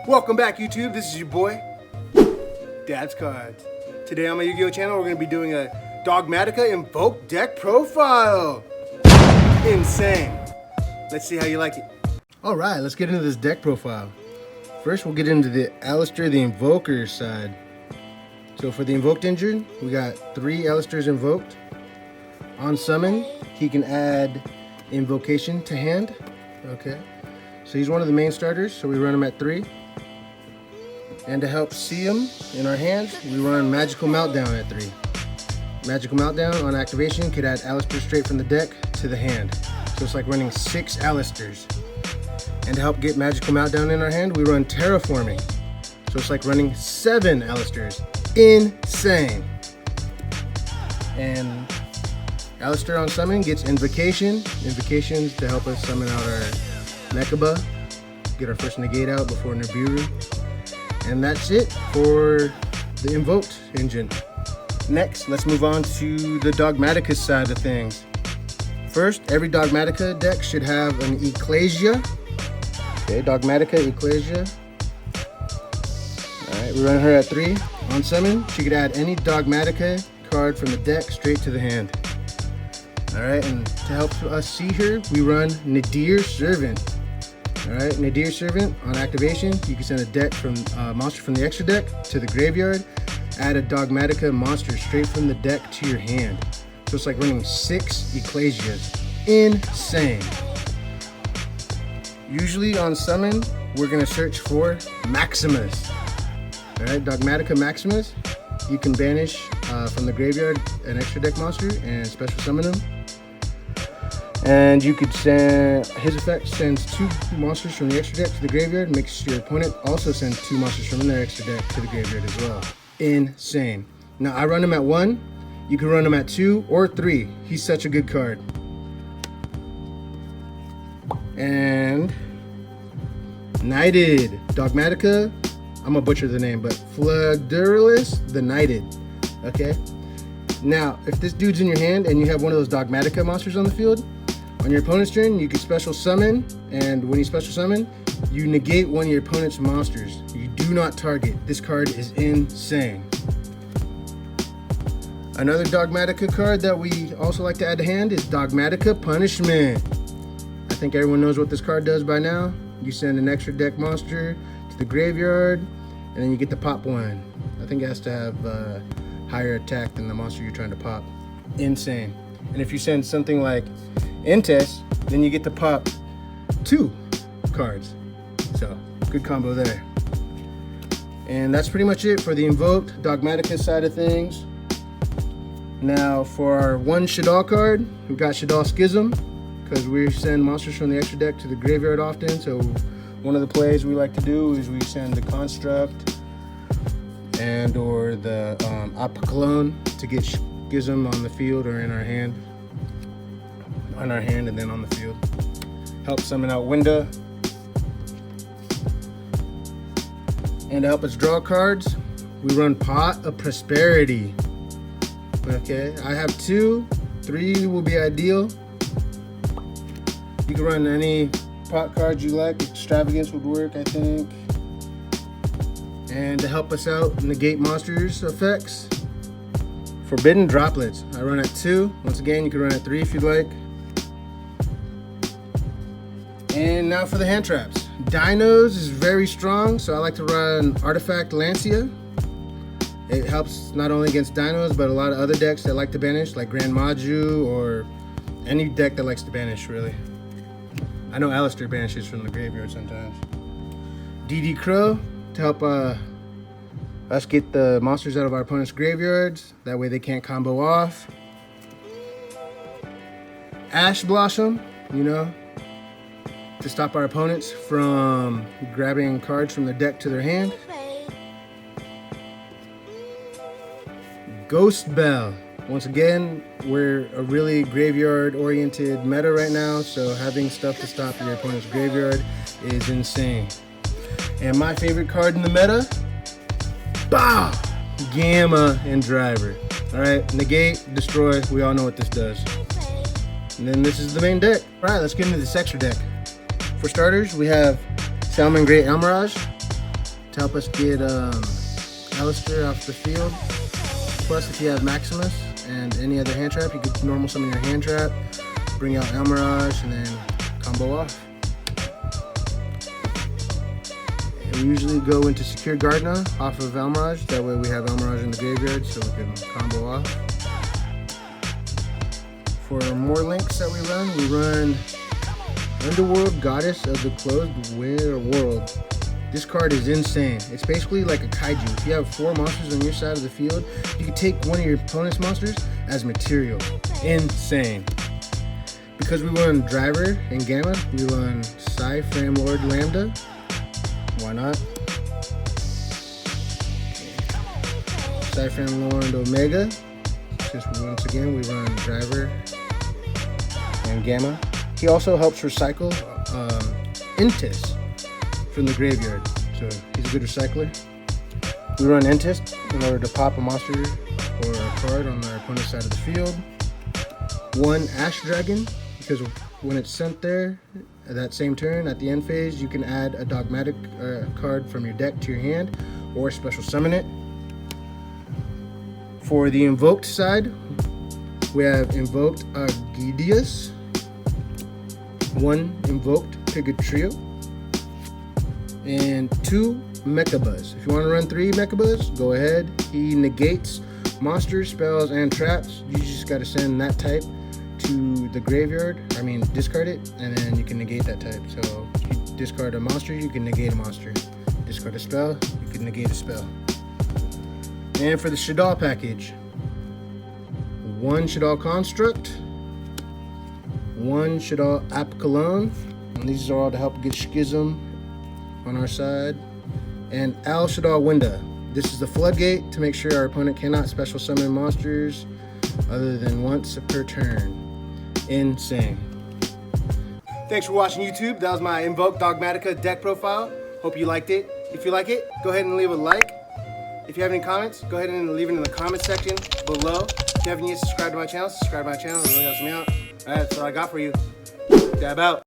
Welcome back, YouTube. This is your boy, Dad's Cards. Today on my Yu-Gi-Oh channel, we're going to be doing a Dogmatika Invoked deck profile. Insane. Let's see how you like it. All right, let's get into this deck profile. First, we'll get into the Alistair the Invoker side. So for the Invoked engine, we got 3 Alistairs invoked. On summon, he can add Invocation to hand. Okay, so he's one of the main starters, so we run him at 3. And to help see him in our hands, we run Magical Meltdown at 3. Magical Meltdown on activation could add Alistair straight from the deck to the hand. So it's like running 6 Alistairs. And to help get Magical Meltdown in our hand, we run Terraforming. So it's like running 7 Alistairs. Insane. And Alistair on summon gets Invocation. Invocations to help us summon out our Mechaba. Get our first negate out before Nibiru. And that's it for the Invoked engine. Next, let's move on to the Dogmatika side of things. First, every Dogmatika deck should have an Ecclesia. Okay, Dogmatika Ecclesia. Alright, we run her at 3. On summon, she could add any Dogmatika card from the deck straight to the hand. Alright, and to help us see her, we run Nadir Servant. Alright, Nadir Servant, on activation, you can send a deck from monster from the extra deck to the graveyard, add a Dogmatika monster straight from the deck to your hand. So it's like running 6 Ecclesias. Insane. Usually on summon, we're going to search for Maximus. Alright, Dogmatika Maximus, you can banish from the graveyard an extra deck monster and special summon him. And you could send, his effect sends 2 monsters from the extra deck to the graveyard, makes your opponent also send 2 monsters from their extra deck to the graveyard as well. Insane. Now I run him at 1, you can run him at 2 or 3. He's such a good card. And Knighted Dogmatika, I'm gonna butcher the name, but Fladurlis the Knighted. Okay? Now, if this dude's in your hand and you have one of those Dogmatika monsters on the field, on your opponent's turn, you can special summon, and when you special summon, you negate one of your opponent's monsters. You do not target. This card is insane. Another Dogmatika card that we also like to add to hand is Dogmatika Punishment. I think everyone knows what this card does by now. You send an extra deck monster to the graveyard, and then you get to pop one. I think it has to have higher attack than the monster you're trying to pop. Insane. And if you send something like Intes, then you get to pop 2 cards. So, good combo there. And that's pretty much it for the Invoked Dogmatika side of things. Now for our 1 Shadal card, we've got Shadal Schism, because we send monsters from the extra deck to the graveyard often. So one of the plays we like to do is we send the Construct and or the Apocalone to get Schism on the field or in our hand. On our hand and then on the field. Help summon out Winda. And to help us draw cards, we run Pot of Prosperity. Okay, I have 2, 3 will be ideal. You can run any pot cards you like. Extravagance would work, I think. And to help us out, negate monsters effects. Forbidden Droplets, I run at 2. Once again, you can run at 3 if you'd like. And now for the hand traps. Dinos is very strong, so I like to run Artifact Lancia. It helps not only against Dinos, but a lot of other decks that like to banish, like Grand Maju or any deck that likes to banish, really. I know Alistair banishes from the graveyard sometimes. DD Crow to help us get the monsters out of our opponent's graveyards. That way they can't combo off. Ash Blossom, you know, to stop our opponents from grabbing cards from their deck to their hand. Ghost Bell. Once again, we're a really graveyard-oriented meta right now, so having stuff to stop your opponent's graveyard is insane. And my favorite card in the meta, Bow! Gamma and Driver. Alright, negate, destroy, we all know what this does. And then this is the main deck. Alright, let's get into this extra deck. For starters, we have Salamangreat Almirage. to help us get Alistair off the field. Plus, if you have Maximus and any other hand trap, you could normal summon your hand trap, bring out Almirage, and then combo off. And we usually go into Secure Gardna off of Almirage. That way we have Almirage in the graveyard, so we can combo off. For more links that we run Underworld Goddess of the Closed World. This card is insane. It's basically like a kaiju. If you have 4 monsters on your side of the field, you can take one of your opponent's monsters as material. Insane. Because we run Driver and Gamma, we run Psi Frame Lord Lambda. Why not? Psi Frame Lord Omega. Since once again we run Driver and Gamma. He also helps recycle Intis from the graveyard, so he's a good recycler. We run Intis in order to pop a monster or a card on our opponent's side of the field. 1 Ash Dragon, because when it's sent there, at that same turn, at the end phase, you can add a dogmatic card from your deck to your hand, or special summon it. For the Invoked side, we have Invoked Argidius, 1 Invoked Pigatrio, and 2 Mechabuzz. If you want to run 3 Mechabuzz, go ahead. He negates monsters, spells, and traps. You just got to send that type to the graveyard. I mean, discard it, and then you can negate that type. So if you discard a monster, you can negate a monster. Discard a spell, you can negate a spell. And for the Shaddoll package, 1 Shaddoll Construct, 1 Shaddoll Apkalon, and these are all to help get Schism on our side, and Al Shaddoll Winda. This is the floodgate to make sure our opponent cannot special summon monsters other than once per turn. Insane. Thanks for watching YouTube. That was my Invoked Dogmatika deck profile. Hope you liked it. If you like it, go ahead and leave a like. If you have any comments, go ahead and leave it in the comment section below. If you haven't yet subscribed to my channel, subscribe to my channel. It really helps me out. Alright, that's all I got for you. Dab out.